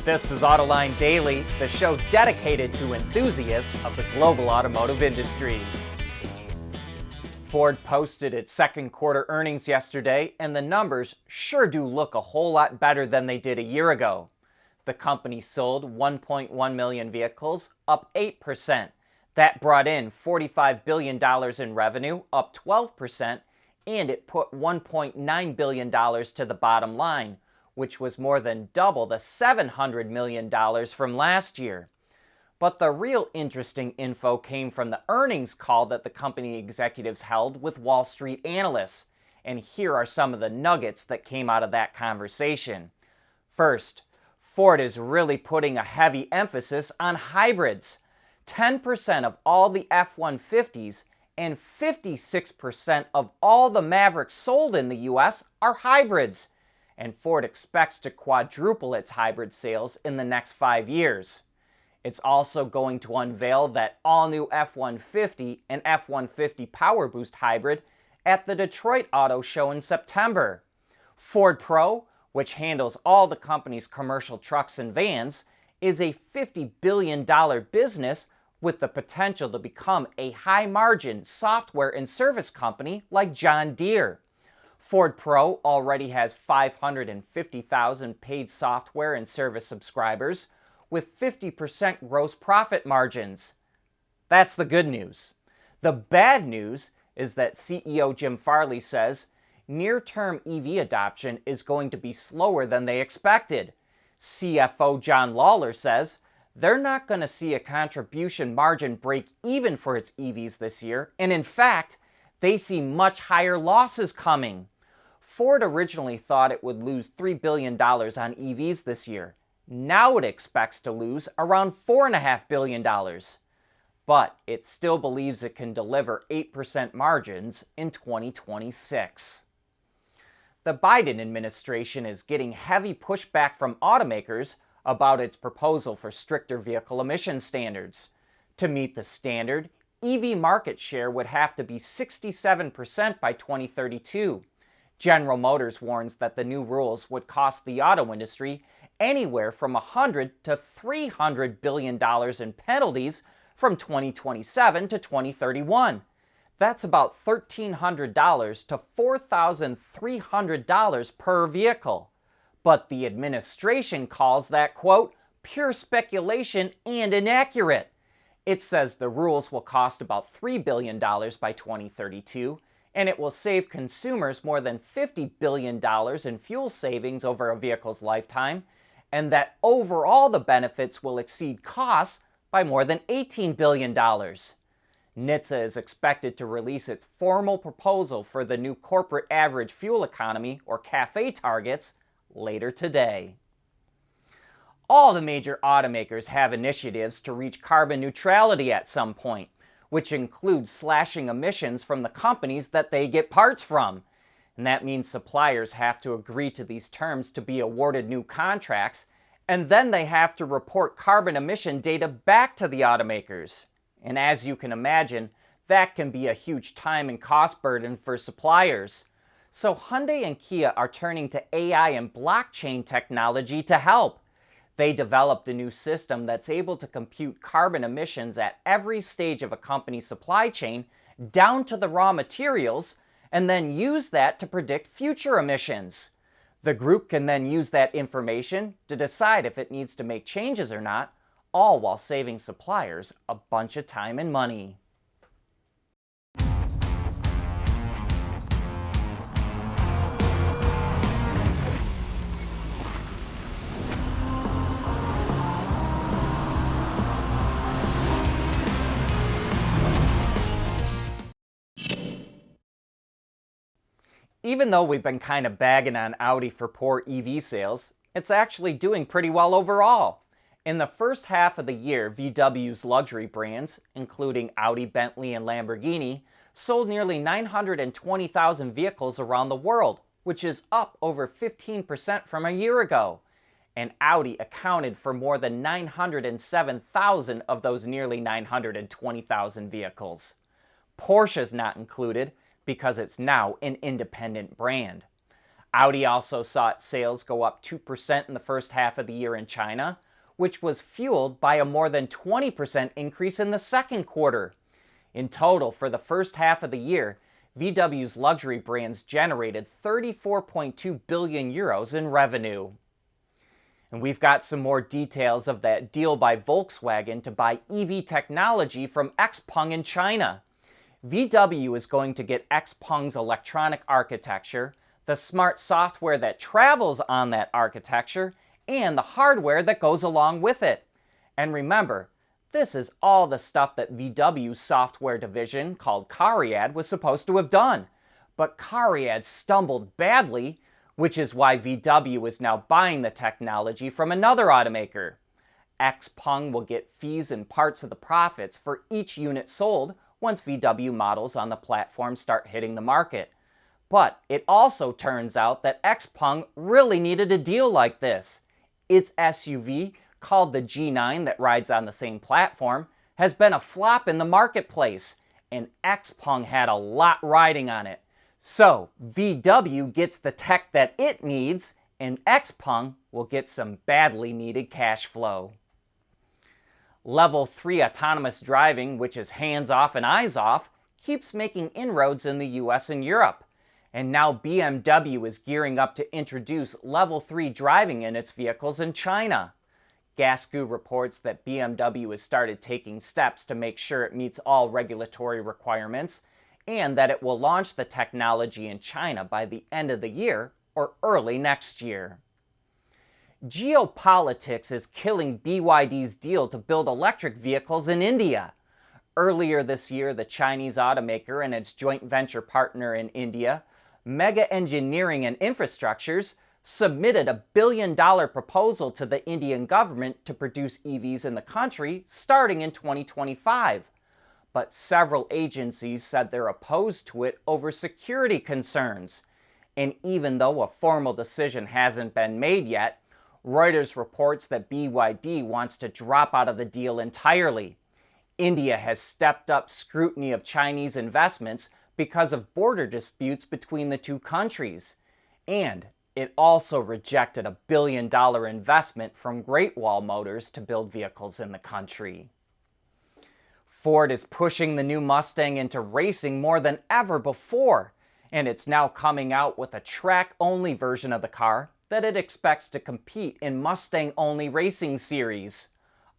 This is Autoline Daily, the show dedicated to enthusiasts of the global automotive industry. Ford posted its second quarter earnings yesterday, and the numbers sure do look a whole lot better than they did a year ago. The company sold 1.1 million vehicles, up 8%. That brought in $45 billion in revenue, up 12%, and it put $1.9 billion to the bottom line, which was more than double the $700 million from last year. But the real interesting info came from the earnings call that the company executives held with Wall Street analysts, and here are some of the nuggets that came out of that conversation. First, Ford is really putting a heavy emphasis on hybrids. 10% of all the F-150s and 56% of all the Mavericks sold in the U.S. are hybrids, and Ford expects to quadruple its hybrid sales in the next 5 years. It's also going to unveil that all-new F-150 and F-150 Power Boost hybrid at the Detroit Auto Show in September. Ford Pro, which handles all the company's commercial trucks and vans, is a $50 billion business with the potential to become a high-margin software and service company like John Deere. Ford Pro already has 550,000 paid software and service subscribers with 50% gross profit margins. That's the good news. The bad news is that CEO Jim Farley says near-term EV adoption is going to be slower than they expected. CFO John Lawler says they're not going to see a contribution margin break even for its EVs this year, and in fact, they see much higher losses coming. Ford originally thought it would lose $3 billion on EVs this year. Now it expects to lose around $4.5 billion. But it still believes it can deliver 8% margins in 2026. The Biden administration is getting heavy pushback from automakers about its proposal for stricter vehicle emission standards. To meet the standard, EV market share would have to be 67% by 2032. General Motors warns that the new rules would cost the auto industry anywhere from $100 to $300 billion in penalties from 2027 to 2031. That's about $1,300 to $4,300 per vehicle. But the administration calls that, quote, pure speculation and inaccurate. It says the rules will cost about $3 billion by 2032, and it will save consumers more than $50 billion in fuel savings over a vehicle's lifetime, and that overall the benefits will exceed costs by more than $18 billion. NHTSA is expected to release its formal proposal for the new corporate average fuel economy, or CAFE targets, later today. All the major automakers have initiatives to reach carbon neutrality at some point, which includes slashing emissions from the companies that they get parts from. And that means suppliers have to agree to these terms to be awarded new contracts, and then they have to report carbon emission data back to the automakers. And as you can imagine, that can be a huge time and cost burden for suppliers. So Hyundai and Kia are turning to AI and blockchain technology to help. They developed a new system that's able to compute carbon emissions at every stage of a company's supply chain, down to the raw materials, and then use that to predict future emissions. The group can then use that information to decide if it needs to make changes or not, all while saving suppliers a bunch of time and money. Even though we've been kind of bagging on Audi for poor EV sales, it's actually doing pretty well overall. In the first half of the year, VW's luxury brands, including Audi, Bentley, and Lamborghini, sold nearly 920,000 vehicles around the world, which is up over 15% from a year ago. And Audi accounted for more than 907,000 of those nearly 920,000 vehicles. Porsche's not included because it's now an independent brand. Audi also saw its sales go up 2% in the first half of the year in China, which was fueled by a more than 20% increase in the second quarter. In total, for the first half of the year, VW's luxury brands generated 34.2 billion euros in revenue. And we've got some more details of that deal by Volkswagen to buy EV technology from XPeng in China. VW is going to get XPeng's electronic architecture, the smart software that travels on that architecture, and the hardware that goes along with it. And remember, this is all the stuff that VW's software division, called CARIAD, was supposed to have done. But CARIAD stumbled badly, which is why VW is now buying the technology from another automaker. XPeng will get fees and parts of the profits for each unit sold once VW models on the platform start hitting the market. But it also turns out that XPeng really needed a deal like this. Its SUV, called the G9 that rides on the same platform, has been a flop in the marketplace, and XPeng had a lot riding on it. So VW gets the tech that it needs, and XPeng will get some badly needed cash flow. Level 3 autonomous driving, which is hands off and eyes off, keeps making inroads in the US and Europe. And now BMW is gearing up to introduce Level 3 driving in its vehicles in China. Gasgoo reports that BMW has started taking steps to make sure it meets all regulatory requirements, and that it will launch the technology in China by the end of the year or early next year. Geopolitics is killing BYD's deal to build electric vehicles in India. Earlier this year, the Chinese automaker and its joint venture partner in India, Mega Engineering and Infrastructures, submitted a $1 billion proposal to the Indian government to produce EVs in the country starting in 2025. But several agencies said they're opposed to it over security concerns. And even though a formal decision hasn't been made yet, Reuters reports that BYD wants to drop out of the deal entirely. India has stepped up scrutiny of Chinese investments because of border disputes between the two countries. And it also rejected a $1 billion investment from Great Wall Motors to build vehicles in the country. Ford is pushing the new Mustang into racing more than ever before, and it's now coming out with a track-only version of the car that it expects to compete in Mustang-only racing series.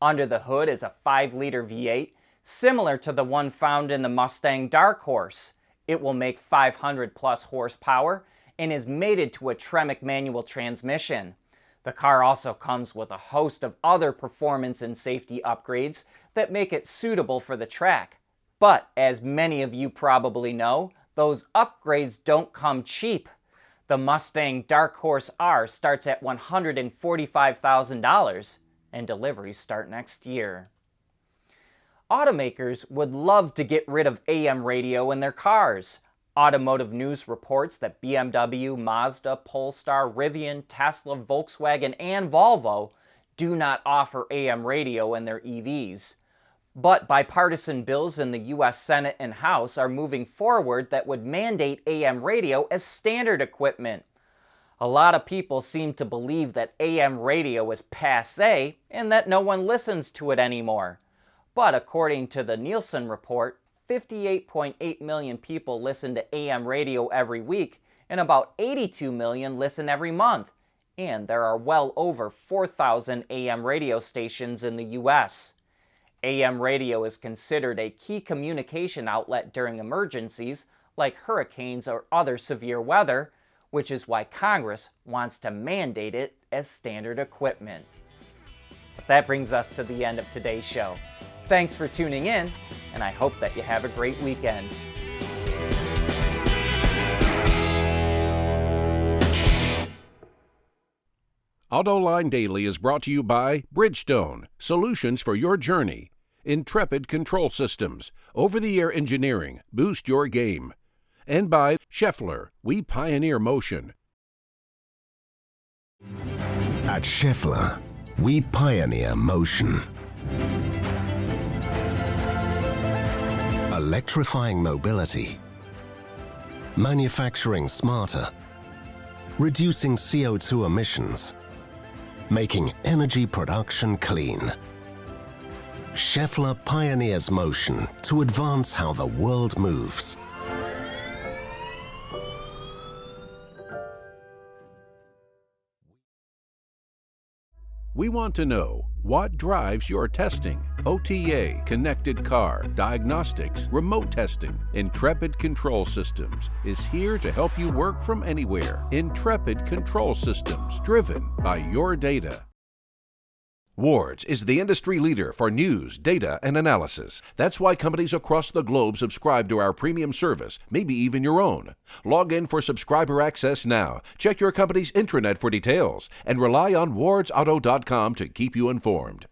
Under the hood is a 5-liter V8, similar to the one found in the Mustang Dark Horse. It will make 500-plus horsepower and is mated to a Tremec manual transmission. The car also comes with a host of other performance and safety upgrades that make it suitable for the track. But as many of you probably know, those upgrades don't come cheap. The Mustang Dark Horse R starts at $145,000, and deliveries start next year. Automakers would love to get rid of AM radio in their cars. Automotive News reports that BMW, Mazda, Polestar, Rivian, Tesla, Volkswagen, and Volvo do not offer AM radio in their EVs. But bipartisan bills in the U.S. Senate and House are moving forward that would mandate AM radio as standard equipment. A lot of people seem to believe that AM radio is passé and that no one listens to it anymore. But according to the Nielsen report, 58.8 million people listen to AM radio every week, and about 82 million listen every month. And there are well over 4,000 AM radio stations in the U.S. AM radio is considered a key communication outlet during emergencies like hurricanes or other severe weather, which is why Congress wants to mandate it as standard equipment. But that brings us to the end of today's show. Thanks for tuning in, and I hope that you have a great weekend. Autoline Daily is brought to you by Bridgestone, solutions for your journey. Intrepid Control Systems, over-the-air engineering, boost your game. And by Schaeffler, we pioneer motion. At Schaeffler, we pioneer motion. Electrifying mobility, manufacturing smarter, reducing CO2 emissions, making energy production clean. Schaeffler pioneers motion to advance how the world moves. We want to know what drives your testing. OTA, connected car, diagnostics, remote testing. Intrepid Control Systems is here to help you work from anywhere. Intrepid Control Systems, driven by your data. Wards is the industry leader for news, data, and analysis. That's why companies across the globe subscribe to our premium service, maybe even your own. Log in for subscriber access now. Check your company's intranet for details and rely on wardsauto.com to keep you informed.